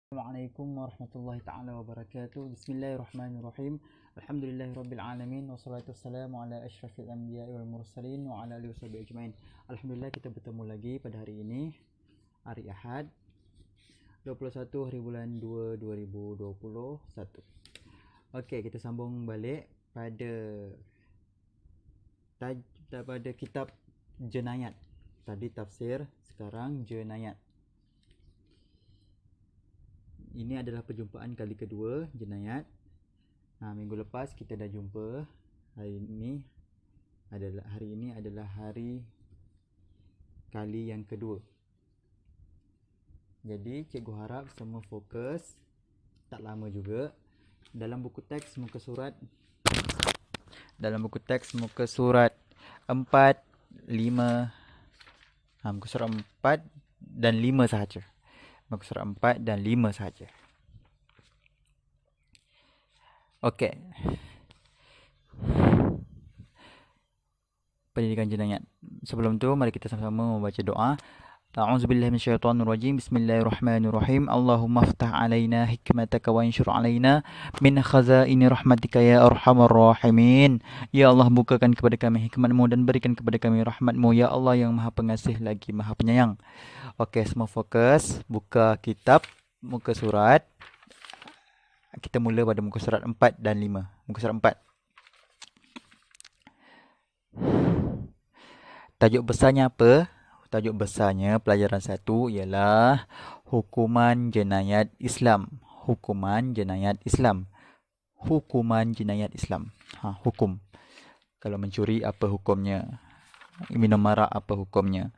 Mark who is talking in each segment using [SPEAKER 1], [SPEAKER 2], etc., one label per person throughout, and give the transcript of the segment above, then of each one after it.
[SPEAKER 1] Assalamualaikum warahmatullahi taala wabarakatuh. Bismillahirrahmanirrahim. Alhamdulillahirabbil alamin wassalatu wassalamu ala asyrafil anbiya'i wal mursalin wa ala alihi washabihi ajmain. Alhamdulillah kita bertemu lagi pada hari ini, hari Ahad 21 hari bulan 2 2021. Okey, kita sambung balik pada kitab Jenayat. Tadi tafsir, sekarang Jenayat. Ini adalah perjumpaan kali kedua Jenayat. Minggu lepas kita dah jumpa. Hari ini adalah hari kali yang kedua. Jadi cikgu harap semua fokus. Tak lama juga. Dalam buku teks muka surat 4, 5, muka surat 4 dan 5 sahaja. Muka surat 4 dan 5 sahaja. Okey. Pendidikan Jenayat. Sebelum tu mari kita sama-sama membaca doa. A'udzubillahi minasyaitonirrajim. Bismillahirrahmanirrahim. Allahumma aftah alaina hikmataka wa anshur alaina min khazaini rahmatika ya arhamar rahimin. Ya Allah, bukakan kepada kami hikmat-Mu dan berikan kepada kami rahmat-Mu, ya Allah yang Maha Pengasih lagi Maha Penyayang. Okey, semua fokus. Buka kitab, muka surat. Kita mula pada muka surat 4 dan 5. Muka surat 4. Tajuk besarnya apa? Tajuk besarnya pelajaran 1 ialah Hukuman Jenayat Islam. Hukuman Jenayat Islam. Hukuman Jenayat Islam. Hukum. Kalau mencuri, apa hukumnya? Minum arak, apa hukumnya?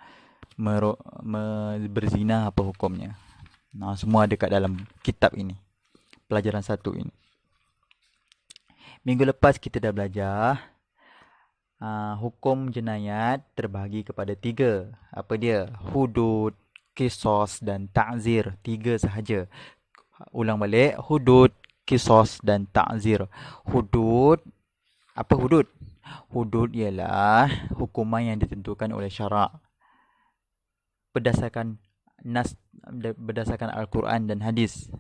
[SPEAKER 1] Berzina, apa hukumnya? Semua ada kat dalam kitab ini. Pelajaran 1 ini. Minggu lepas kita dah belajar hukum jenayat terbahagi kepada 3. Apa dia? Hudud, kisos dan ta'zir. 3 sahaja. Ulang balik. Hudud, kisos dan ta'zir. Hudud. Apa hudud? Hudud ialah hukuman yang ditentukan oleh syarak berdasarkan Al-Quran dan hadis.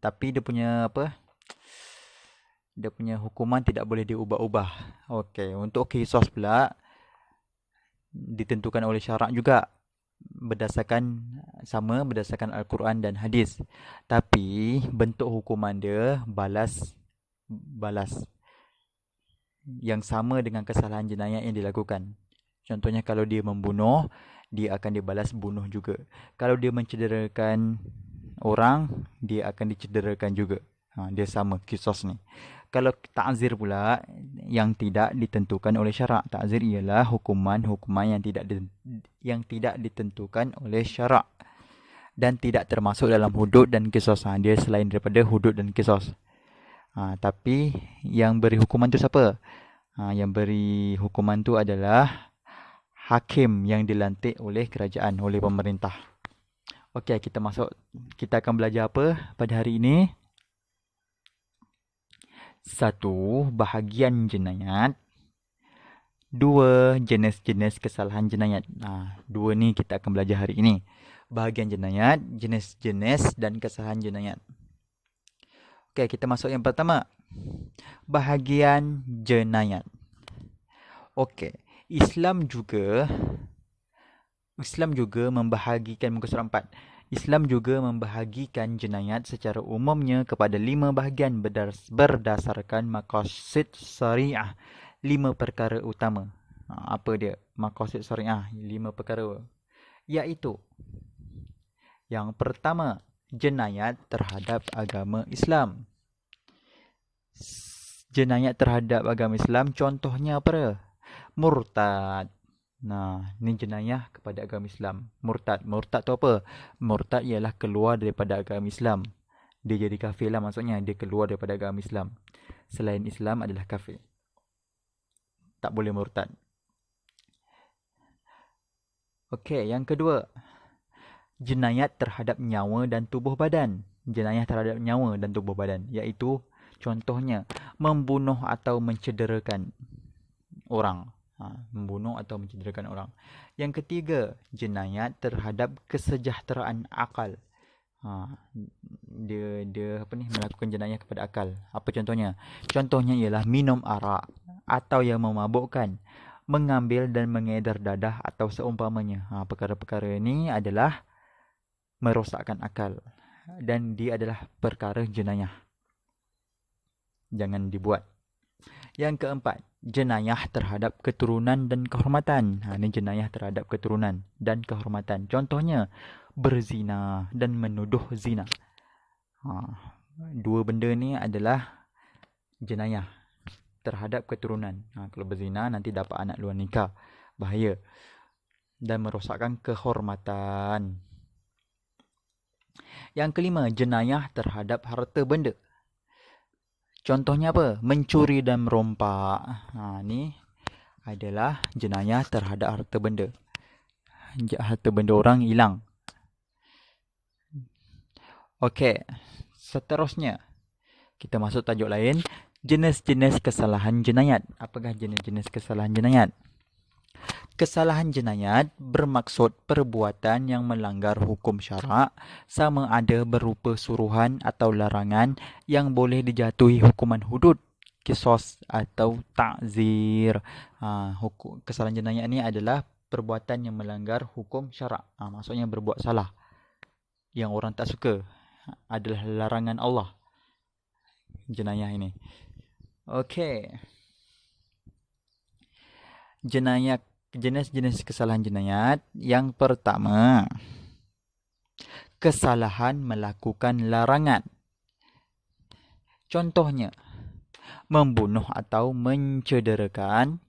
[SPEAKER 1] Tapi dia punya hukuman tidak boleh diubah-ubah. Okey, untuk kisos pula ditentukan oleh syarak juga berdasarkan Al-Quran dan hadis. Tapi bentuk hukuman dia balas yang sama dengan kesalahan jenayat yang dilakukan. Contohnya kalau dia membunuh, dia akan dibalas bunuh juga. Kalau dia mencederakan orang, dia akan dicederakan juga. Dia sama kisos ni. Kalau ta'zir pula yang tidak ditentukan oleh syarak. Ta'zir ialah hukuman yang tidak ditentukan oleh syarak dan tidak termasuk dalam hudud dan kisos. Dia selain daripada hudud dan kisos. Tapi yang beri hukuman tu siapa? Yang beri hukuman tu adalah hakim yang dilantik oleh kerajaan, oleh pemerintah. Okey, kita akan belajar apa pada hari ini? 1. Bahagian jenayat. 2. Jenis-jenis kesalahan jenayat. 2 ni kita akan belajar hari ini. Bahagian jenayat, jenis-jenis dan kesalahan jenayat. Okey, kita masuk yang pertama. Bahagian jenayat. Okey, Islam juga membahagikan muka surat 4. Islam juga membahagikan jenayat secara umumnya kepada 5 bahagian berdasarkan maqasid syariah. 5 perkara utama. Apa dia? Maqasid syariah, 5 perkara. Iaitu, yang pertama, jenayat terhadap agama Islam. Jenayat terhadap agama Islam contohnya apa? Murtad. Ni jenayah kepada agama Islam. Murtad tu apa? Murtad ialah keluar daripada agama Islam. Dia jadi kafir lah maksudnya. Dia keluar daripada agama Islam. Selain Islam adalah kafir. Tak boleh murtad. Okey, yang kedua. Jenayat terhadap nyawa dan tubuh badan. Jenayah terhadap nyawa dan tubuh badan. Iaitu contohnya membunuh atau mencederakan orang. Membunuh atau mencederakan orang. Yang ketiga, jenayat terhadap kesejahteraan akal. Dia melakukan jenayah kepada akal. Apa contohnya? Contohnya ialah minum arak atau yang memabukkan, mengambil dan mengedar dadah atau seumpamanya. Perkara-perkara ini adalah merosakkan akal dan dia adalah perkara jenayah. Jangan dibuat. Yang keempat, jenayah terhadap keturunan dan kehormatan. Ini jenayah terhadap keturunan dan kehormatan. Contohnya, berzina dan menuduh zina. Dua benda ni adalah jenayah terhadap keturunan. Kalau berzina nanti dapat anak luar nikah. Bahaya. Dan merosakkan kehormatan. Yang kelima, jenayah terhadap harta benda. Contohnya apa? Mencuri dan merompak. Ni adalah jenayah terhadap harta benda. Harta benda orang hilang. Okey, seterusnya kita masuk tajuk lain. Jenis-jenis kesalahan jenayat. Apakah jenis-jenis kesalahan jenayat? Kesalahan jenayat bermaksud perbuatan yang melanggar hukum syarak, sama ada berupa suruhan atau larangan yang boleh dijatuhi hukuman hudud, kisos atau ta'zir. Kesalahan jenayat ni adalah perbuatan yang melanggar hukum syarak. Maksudnya berbuat salah yang orang tak suka, adalah larangan Allah. Jenayah ini. Okey. Jenis-jenis kesalahan jenayat. Yang pertama, kesalahan melakukan larangan. Contohnya, membunuh atau mencederakan,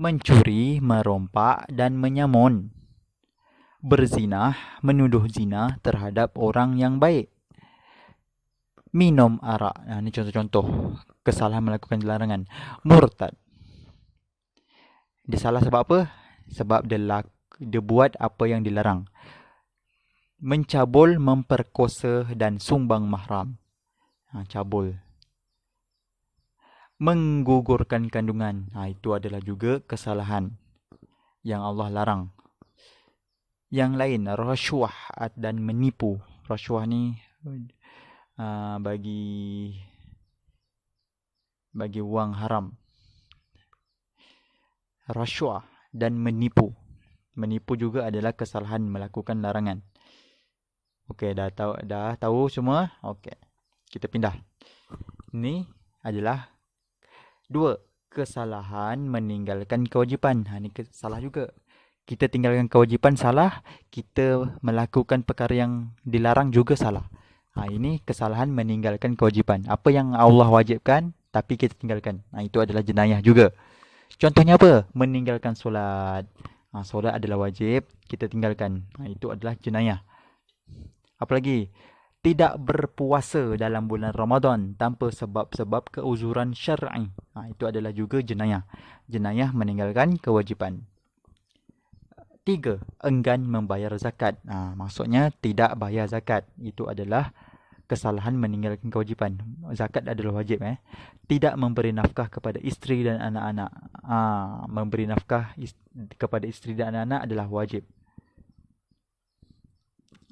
[SPEAKER 1] mencuri, merompak dan menyamun, berzinah, menuduh zina terhadap orang yang baik, minum arak. Ini contoh-contoh kesalahan melakukan larangan. Murtad. Dia salah sebab apa? Sebab dia buat apa yang dilarang. Mencabul, memperkosa dan sumbang mahram. Cabul. Menggugurkan kandungan. Itu adalah juga kesalahan yang Allah larang. Yang lain, rasuah dan menipu. Rasuah ni bagi wang haram. Rasuah dan menipu. Menipu juga adalah kesalahan melakukan larangan. Okey, dah tahu semua? Okey. Kita pindah. Ini adalah 2. Kesalahan meninggalkan kewajipan. Ini salah juga. Kita tinggalkan kewajipan salah, kita melakukan perkara yang dilarang juga salah. Ini kesalahan meninggalkan kewajipan. Apa yang Allah wajibkan tapi kita tinggalkan. Itu adalah jenayah juga. Contohnya apa? Meninggalkan solat. Solat adalah wajib, kita tinggalkan. Itu adalah jenayah. Apa lagi? Tidak berpuasa dalam bulan Ramadan tanpa sebab-sebab keuzuran syar'i. Itu adalah juga jenayah. Jenayah meninggalkan kewajipan. 3. Enggan membayar zakat. Maksudnya tidak bayar zakat. Itu adalah kesalahan meninggalkan kewajipan. Zakat adalah wajib. Tidak memberi nafkah kepada isteri dan anak-anak. Memberi nafkah kepada isteri dan anak-anak adalah wajib.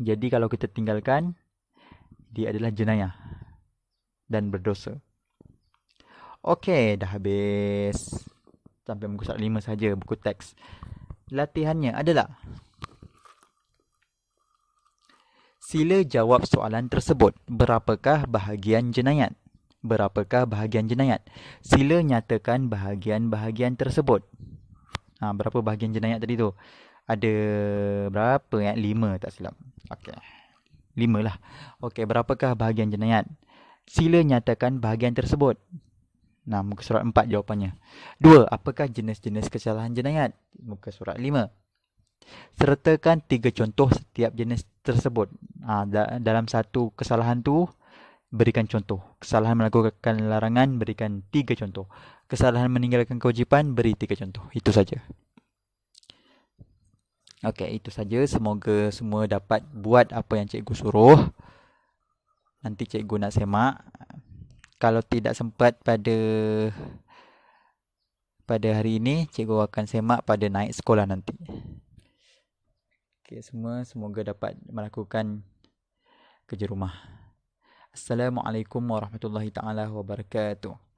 [SPEAKER 1] Jadi kalau kita tinggalkan, dia adalah jenayah dan berdosa. Okey, dah habis. Sampai muka surat 5 saja buku teks. Latihannya adalah sila jawab soalan tersebut. Berapakah bahagian jenayat? Berapakah bahagian jenayat? Sila nyatakan bahagian-bahagian tersebut. Berapa bahagian jenayat tadi tu? Ada berapa? 5 tak silap. Okey. 5 lah. Okey, berapakah bahagian jenayat? Sila nyatakan bahagian tersebut. Muka surat 4 jawapannya. 2. Apakah jenis-jenis kesalahan jenayat? Muka surat 5. Sertakan 3 contoh setiap jenis tersebut. Dalam satu kesalahan tu, berikan contoh. Kesalahan melakukan larangan, berikan 3 contoh. Kesalahan meninggalkan kewajipan, beri 3 contoh. Itu saja. Okey, itu saja. Semoga semua dapat buat apa yang cikgu suruh. Nanti cikgu nak semak. Kalau tidak sempat pada hari ini, cikgu akan semak pada naik sekolah nanti. Okey, semua semoga dapat melakukan kerja rumah. Assalamualaikum warahmatullahi taala wabarakatuh.